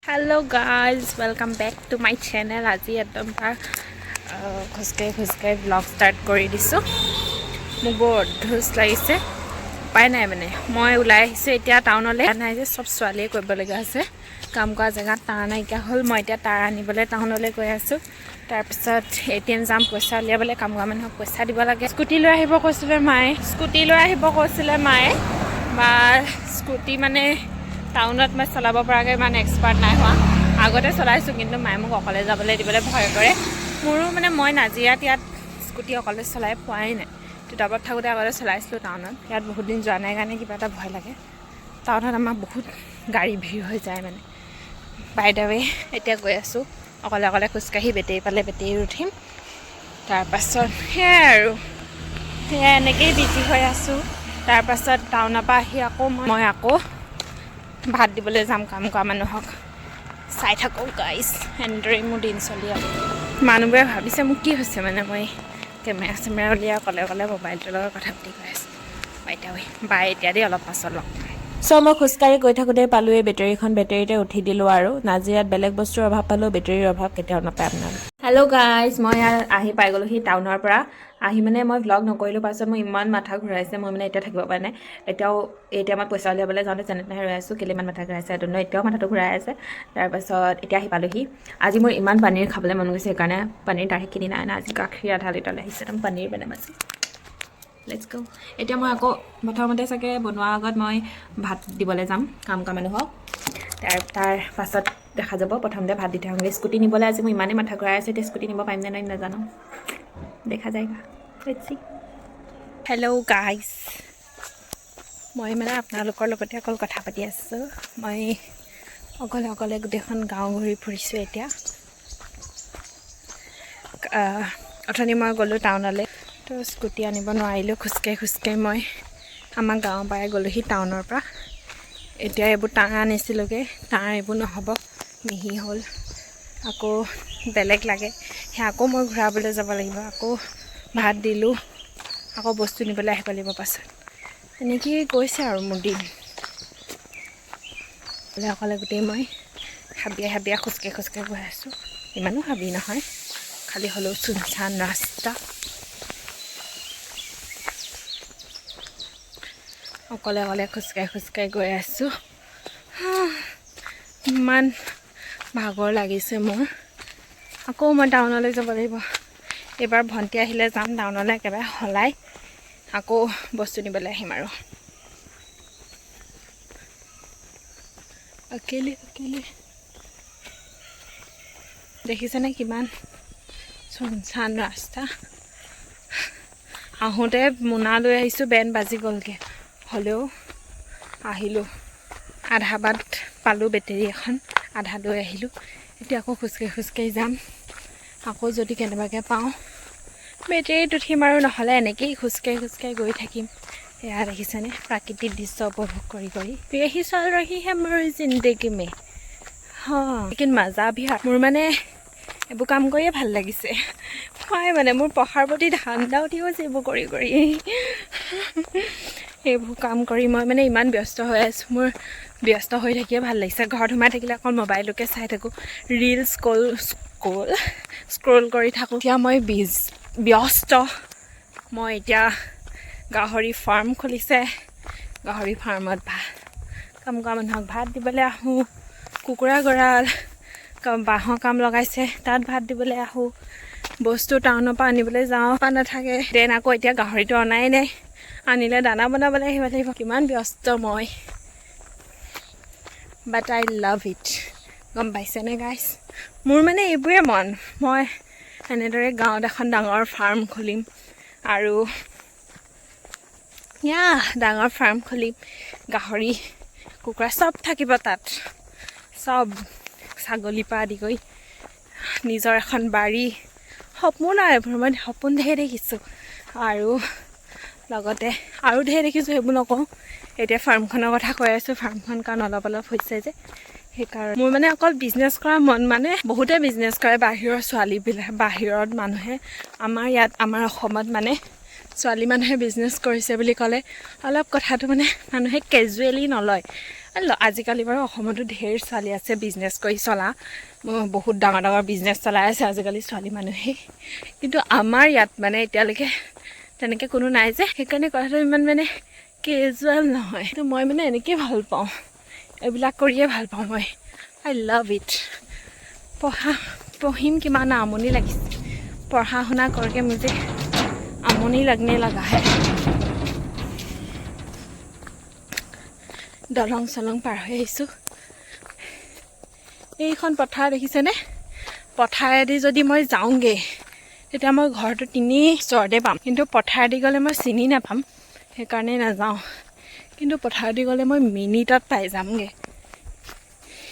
Hello guys, welcome back to my channel. আজি একদম খুচকাই blog start কৰি দিছোঁ। মোৰ বৰ অদ্ভুত লাগিছে, উপায় নাই মানে মই ওলাই আহিছোঁ এতিয়া টাউনলৈ। নাই যে চব ছোৱালীয়ে কৰিবলগীয়া আছে, কাম কৰা জেগাত তাঁৰ নাইকিয়া হ'ল। মই এতিয়া তাঁৰ আনিবলৈ টাউনলৈ গৈ আছোঁ। তাৰপিছত ATM যাম, পইচা উলিয়াবলৈ। কাম কৰা মানুহক পইচা দিব লাগে। স্কুটি লৈ আহিব কৈছিলে মায়ে, বা স্কুটি মানে টাউনত মই চলাব পৰাকৈ ইমান এক্সপাৰ্ট নাই হোৱা। আগতে চলাইছোঁ, কিন্তু মায়ে মোক অকলে যাবলৈ দিবলৈ ভয় কৰে। মোৰো মানে মই নাজিৰাত ইয়াত স্কুটি অকলে চলাই পোৱাই নাই। তিতাবৰত থাকোঁতে আগতে চলাইছিলোঁ টাউনত। ইয়াত বহুত দিন যোৱা নাই কাৰণে কিবা এটা ভয় লাগে। টাউনত আমাৰ বহুত গাড়ী ভিৰ হৈ যায় মানে। বাই দ্য ৱে এতিয়া গৈ আছোঁ অকলে খোজকাঢ়ি। বেটেৰী পালে বেটেৰীত উঠিম। তাৰপাছত সেয়াই এনেকেই বিজি হৈ আছোঁ। তাৰপাছত টাউনৰ পৰা আহি মই আকৌ ভাত দিবলৈ যাম কাম কৰা মানুহক। চাই থাকোঁ গাইছ, এনেদৰেই মোৰ দিন চলি আছে। মানুহবোৰে ভাবিছে মোক কি হৈছে, মানে মই কেমেৰা উলিয়াই অকলে মোবাইলটোৰ লগত কথা পাতি গৈ আছোঁ। বাই এতিয়া দেই, অলপ পাছত লগ পাম। মই খোজকাঢ়ি গৈ থাকোঁতে পালোঁ এই বেটেৰীতে উঠি দিলোঁ। আৰু নাজিৰাত বেলেগ বস্তুৰ অভাৱ পালেও বেটেৰীৰ অভাৱ কেতিয়াও নাপায় আপোনালোকে। হেল্ল' গাইজ, মই আহি পাই গ'লোহি টাউনৰ পৰা। আহি মানে মই ভ্লগ নকৰিলোঁ। পাছত মোৰ ইমান মাথা ঘূৰাইছে, মই মানে এতিয়া থাকিব পৰা নাই। এতিয়া মই পইচা উলিয়াবলৈ যাওঁতে যেনে তেনে ৰৈ আছোঁ। কেলৈ ইমান মাথা ঘূৰাইছে এতিয়াও মাথাটো ঘূৰাই আছে। তাৰপাছত এতিয়া আহি পালোহি। আজি মোৰ ইমান পনীৰ খাবলৈ মন গৈছে, সেইকাৰণে পনীৰ কিনি নাই আজি গাখীৰ আধা লিটাৰলৈ আহিছে। একদম পনীৰ বনাম আজি। লেটছ গো। এতিয়া মই আকৌ প্ৰথমতে চাগে বনোৱাৰ আগত মই ভাত দিবলৈ যাম কাম কৰা মানুহক। তাৰ পাছত দেখা যাব। প্ৰথমতে ভাত দি থাকোঁগৈ। স্কুটি নিবলৈ আজি মোৰ ইমানেই মাথা ঘূৰাই আছে। এতিয়া স্কুটি নিব পাৰিম নে নাই নাজানো, দেখা যায়। হেল্ল' গাইজ, মই মানে আপোনালোকৰ লগতে অকল কথা পাতি আছোঁ। মই অকলে গোটেইখন গাঁও ঘূৰি ফুৰিছোঁ এতিয়া। অথনি মই গ'লোঁ টাউনলৈ, তো স্কুটি আনিব নোৱাৰিলোঁ। খোজকাঢ়ি মই আমাৰ গাঁৱৰ পৰাই গ'লোঁহি টাউনৰ পৰা। এতিয়া এইবোৰ তাঁৰ আনিছিলোঁগৈ, তাঁৰ এইবোৰ নহ'ব, মিহি হ'ল। আকৌ বেলেগ লাগে, সেয়া আকৌ মই ঘূৰাবলৈ যাব লাগিব। আকৌ ভাত দিলোঁ, আকৌ বস্তু নিবলৈ আহিব লাগিব পাছত। এনেকৈয়ে গৈছে আৰু মোৰ দিন। অকলে গোটেই মই হাবিয়ে খোজকাঢ়ি গৈ আছোঁ। ইমানো হাবি নহয়, খালী হ'লেও চুনচান ৰাস্তা। অকলে খোজকাঢ়ি গৈ আছোঁ। ইমান ভাগৰ লাগিছে মোৰ। আকৌ মই টাউনলৈ যাব লাগিব। এইবাৰ ভণ্টি আহিলে যাম টাউনলৈ, একেবাৰে সলাই আকৌ বস্তু নিবলৈ আহিম আৰু। অকেলে দেখিছেনে কিমান চুনচান ৰাস্তা। আহোঁতে মোনা লৈ আহিছোঁ, বেন বাজি গ'লগৈ। হ'লেও আহিলোঁ। আধা বাট পালোঁ, বেটেৰী এখন আধা লৈ আহিলোঁ। এতিয়া আকৌ খোজকাঢ়ি যাম। আকৌ যদি কেনেবাকৈ পাওঁ বেটেৰীত উঠিম, আৰু নহ'লে এনেকেই খোজকাঢ়ি গৈ থাকিম। এয়া দেখিছেনে প্ৰাকৃতিক দৃশ্য উপভোগ কৰি यही चल रही है मेरी जिंदगी में। লেকিন মজা ভি। মোৰ মানে এইবোৰ কাম কৰিয়ে ভাল লাগিছে। হয় মানে মোৰ পঢ়াৰ প্ৰতি ধান্দা উঠি গৈছে এইবোৰ কৰি। এইবোৰ কাম কৰি মই মানে ইমান ব্যস্ত হৈ আছোঁ। মোৰ ব্যস্ত হৈ থাকিয়ে ভাল লাগিছে। ঘৰত সোমাই থাকিলে অকল মোবাইলটোকে চাই থাকোঁ, ৰিলছ স্ক্ৰল কৰি থাকোঁ। এতিয়া মই ব্যস্ত। মই এতিয়া গাহৰি ফাৰ্ম খুলিছে, গাহৰি ফাৰ্মত কাম কৰা মানুহক ভাত দিবলৈ আহোঁ। কুকুৰা গঁৰাল, বাঁহৰ কাম লগাইছে, তাত ভাত দিবলৈ আহোঁ। বস্তু টাউনৰ পৰা আনিবলৈ যাওঁ, নাথাকে। দেন আকৌ এতিয়া গাহৰিটো অনাই নাই, আনিলে দানা বনাবলৈ আহিব লাগিব। কিমান ব্যস্ত মই, বাট আই লাভ ইট। গম পাইছেনে গাইছ? মোৰ মানে এইবোৰে মন। মই এনেদৰে গাঁৱত এখন ডাঙৰ ফাৰ্ম খুলিম, আৰু ডাঙৰ ফাৰ্ম খুলিম। গাহৰি, কুকুৰা চব থাকিব তাত, চব। ছাগলীৰ পৰা আদি কৰি নিজৰ এখন বাৰী। সপোন আৰু এইবোৰ, মই সপোন ধেৰ দেখিছোঁ, আৰু লগতে আৰু ধেৰ দেখিছোঁ, সেইবোৰ নকওঁ। এতিয়া ফাৰ্মখনৰ কথা কৈ আছোঁ। ফাৰ্মখন কাৰণ অলপ হৈছে যে, সেইকাৰণে মোৰ মানে অকল বিজনেছ কৰা মন। মানে বহুতে বিজনেছ কৰে, বাহিৰৰ ছোৱালীবিলাক, বাহিৰত মানুহে। আমাৰ ইয়াত আমাৰ অসমত মানে ছোৱালী মানুহে বিজনেছ কৰিছে বুলি ক'লে অলপ কথাটো মানে মানুহে কেজুৱেলি নলয়। আজিকালি বাৰু অসমতো ঢেৰ ছোৱালী আছে বিজনেছ কৰি চলা বহুত ডাঙৰ ডাঙৰ বিজনেছ চলাই আছে আজিকালি ছোৱালী মানুহে কিন্তু আমাৰ ইয়াত মানে এতিয়ালৈকে তেনেকৈ কোনো নাই যে সেইকাৰণে কথাটো ইমান মানে কেজুৱেল নহয় কিন্তু মই মানে এনেকৈ ভাল পাওঁ এইবিলাক কৰিয়ে ভাল পাওঁ মই আই লাভ ইট পঢ়িম কিমান আমনি লাগিছে পঢ়া শুনা কৰকে মুझे আমনি लगने लगा है দলং চলং পাৰ হৈ আহিছোঁ এইখন পথাৰ দেখিছেনে পথাৰেদি যদি মই যাওঁগৈ তেতিয়া মই ঘৰটো তিনি ওচৰতে পাম কিন্তু পথাৰেদি গ'লে মই চিনি নাপাম সেইকাৰণে নাযাওঁ কিন্তু পথাৰেদি গ'লে মই মিনিটত পাই যামগৈ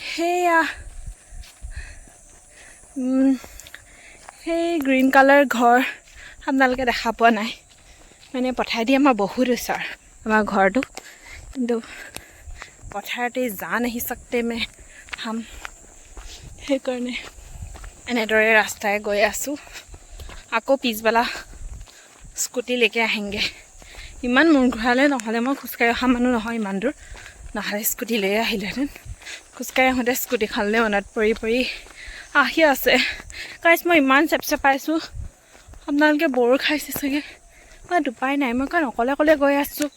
সেয়া সেই গ্ৰীণ কালাৰ ঘৰ আপোনালোকে দেখা পোৱা নাই মানে পথাৰেদি আমাৰ বহুত ওচৰ আমাৰ ঘৰটো কিন্তু পথাৰতে যা নাহি सकते मैं हम সেইকাৰণে এনেদৰে ৰাস্তাই গৈ আছোঁ আকৌ পিছবেলা স্কুটি লেকে আহেংগে ইমান মূৰ ঘূৰালে নহ'লে মই খোজকাঢ়ি অহা মানুহ নহয় ইমান দূৰ নহ'লে স্কুটি লৈ আহিলেহেঁতেন খোজকাঢ়ি আহোঁতে স্কুটিখনলৈ মনত পৰি আহি আছে গাইছ মই ইমান চেপচেপাইছোঁ আপোনালোকে বৰ খাইছে চাগে মই উপায় নাই মই কাৰণ অকলে গৈ আছোঁ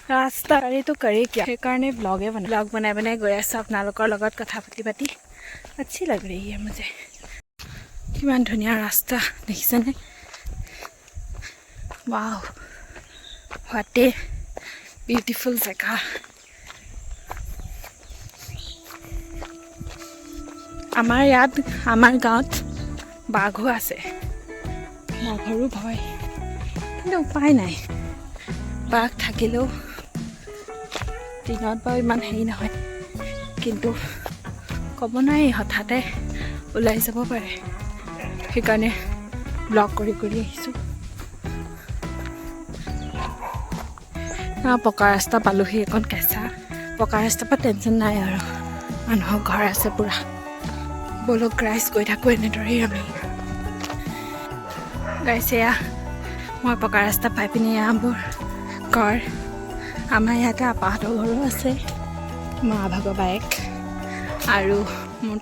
ৰাস্তা গাড়ীটো কৰি কিয় সেইকাৰণে ব্লগ বনাই গৈ আছোঁ আপোনালোকৰ লগত কথা পাতি अच्छी लग रही है मुझे কিমান ধুনীয়া ৰাস্তা দেখিছেনে वाओ व्हाट ए ब्यूटीफुल जगह আমাৰ গাঁৱত বাঘো আছে বাঘৰো ভয় কিন্তু উপায় নাই বাঘ থাকিলেও দিনত বাৰু ইমান হেৰি নহয় কিন্তু ক'ব নোৱাৰি হঠাতে ওলাই যাব পাৰে সেইকাৰণে ব্লগ কৰি আহিছোঁ পকা ৰাস্তা পালোহি এখন কেঁচা পকা ৰাস্তাৰ পৰা টেনশ্যন নাই আৰু মানুহৰ ঘৰ আছে পূৰা বলক গাইছ গৈ থাকোঁ এনেদৰেই আমি গাইছ এয়া মই পকা ৰাস্তা পাই পিনি মোৰ ঘৰ আমাৰ ইয়াতে আপাহঁতৰ ঘৰো আছে মা ভাগৰ বাইক আৰু মোৰ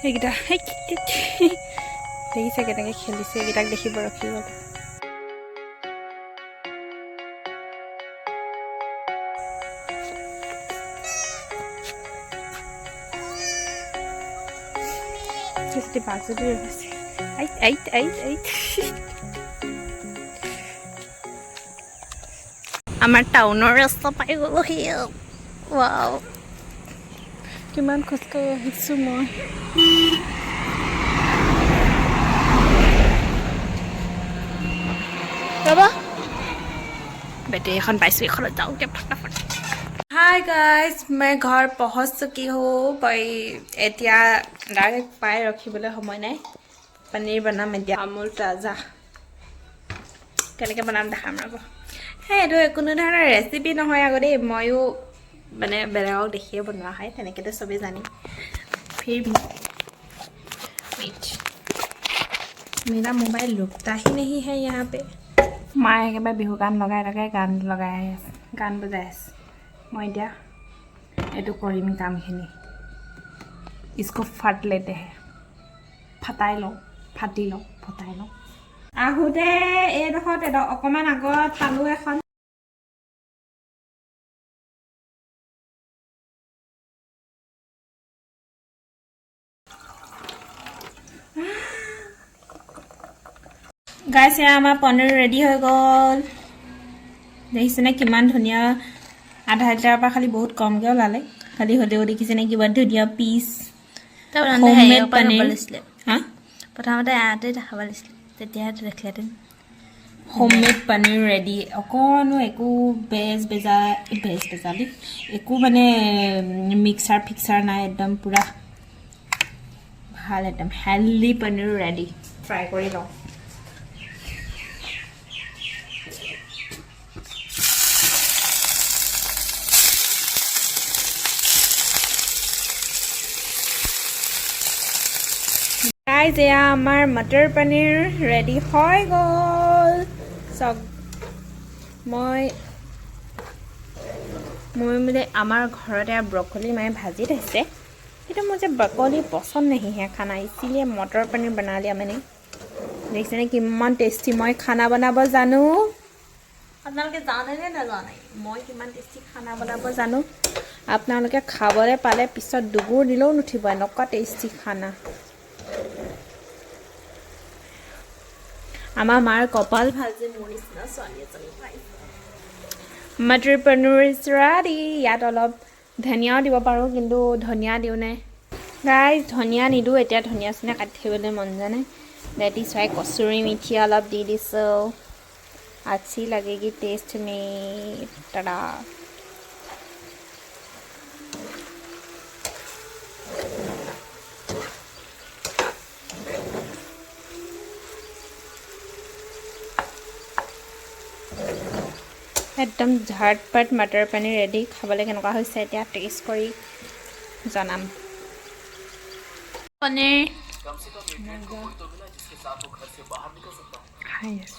এইকেইটা দেখিছে কেনেকৈ খেলিছে এইকেইটাক দেখিব ৰখি গ'ল বাজুলি ৰখিছে আমাৰ টাউনৰ ৰাস্তা পাই গ'লোহি ৱাও কিমান খোজকাঢ়ি আহিছোঁ মই ৰ'বা বেটেৰী এখন পাইছোঁ এইখনত যাওঁগৈ ফটাফট हाय गाइस मैं घर पहुंच चुकी हूँ भाई एतिया डायरेक्ट पाए रखिबले समय নাই पनीर बनाम এতিয়া আমুল তাজা কেনেকৈ বনাম দেখাম ৰ'ব এইটো কোনো ধৰণৰ ৰেচিপি নহয় আগতে ময়ো মানে বেলেগক দেখিয়ে বনোৱা হয় তেনেকৈতো চবেই জানি फिर भी वेट मेरा मोबाइल रुकता ही नहीं है यहाँ पे माँ एकेबारे बिहु गान लगाई गान बजाই আছে मैं এতিয়া এইটো কৰিম কামখিনি इसको फट लेते हैं फटाई लो फटाई लो आहुते এইডোখৰত অকণমান আগত পালোঁ এখন गाइस यहाँ हमारा पनीर रेडी हो गल देखिছেনে কিমান ধুনীয়া आधा लिटार पर खाली बहुत कम के ओलाले खाली होते देखिছেনে কিমান ধুনীয়া পিস होममेड पनीर हां प्रथमते आते দেখাব লাগিছিল তেতিয়া দেখিলেতেন होममेड पनीर रेडी অকনো একো বেজ বেজালি একো মানে মিক্সাৰ নাই একদম পুৰা ভাল একদম হেলদি पनीर रेडी ফ্ৰাই কৰি লওঁ গাইজ এয়া আমাৰ মটৰ পনীৰ ৰেডি হৈ গ'ল চাওক মই মানে আমাৰ ঘৰতে ব্ৰকলি মায়ে ভাজি থৈছে কিন্তু मुझे ब्रोकली पसंद नहीं है खाना इसीलिए मटर पनीर बना लिया मैंने देखिए किमान टेस्टी मैं खाना बनाब जानो আপোনালোকে জানে নে নাজানে মই কিমান টেস্টি খানা বনাব জানো আপোনালোকে খাবলৈ পালে পিছত দুগুৰ দিলেও নুঠিব এনেকুৱা টেস্টি খানা আমাৰ মাৰ কপাল ভাল যে মোৰ নিচিনা ছোৱালী এজনী পাইছে मटर पनीर इज रेडी ইয়াত অলপ ধনিয়াও দিব পাৰো কিন্তু ধনিয়া দিও নাই গাইজ ধনিয়া নিদো এতিয়া ধনিয়া চিনা কাটি থবলৈ মন জানে that is why কসুৰি মিঠি অলপ দি দিছো अच्छी लगेगी टेस्ट में टड़ा एकदम झटपट मटर पनीर रेडी खाबले केनेকুৱা হৈছে এতিয়া টেষ্ট কৰি জনাম पनीर कम से कम एक को कोई तो मिला जिसके साथ वो घर से बाहर निकल सकता हूं हाय यस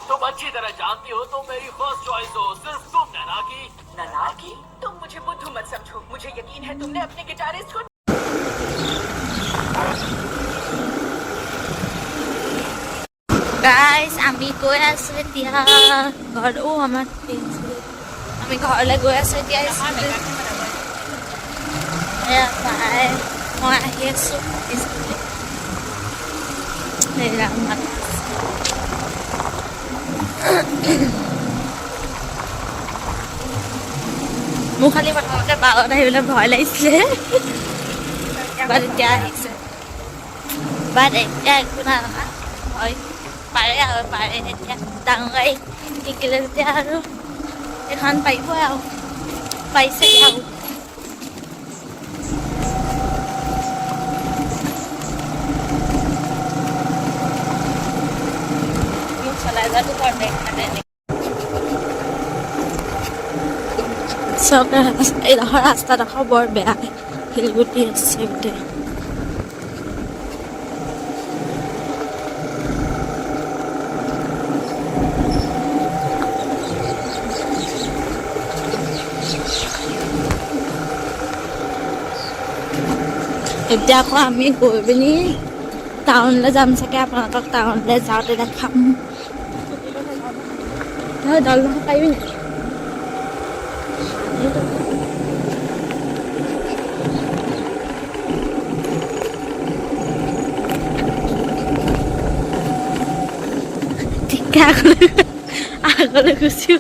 तुम अच्छी तरह जानती हो तो मेरी फर्स्ट चॉइस हो सिर्फ तुम नैना की तुम मुझे बुद्धू मत समझो मुझे यकीन है तुमने अपने गिटारिस्ट को गाइस আমি গৈ আছো এতিয়া ঘৰ আমাৰ আমি ঘৰলৈ গৈ আছো এতিয়া মই আহি আছো মোৰ খালি প্ৰথমতে বাগত আহিবলৈ ভয় লাগিছিলে এতিয়া আহিছে এতিয়া একো নাই হয় পাৰে এতিয়া ডাঙৰ গাড়ী শিকিলে যেতিয়া আৰু এখন পাৰিব আৰু পাইছে আৰু চলাই যোৱাটো বৰ চব এইডোখৰ ৰাস্তাডোখৰ বৰ বেয়া শিলগুটি আছে গোটেই এতিয়া আকৌ আমি গৈ পিনি টাউনলৈ যাম চাগে আপোনালোকক টাউনলৈ যাওঁতে দেখাম দল দেখা পাৰিবি নেকি ঠিক আগলৈ গুচি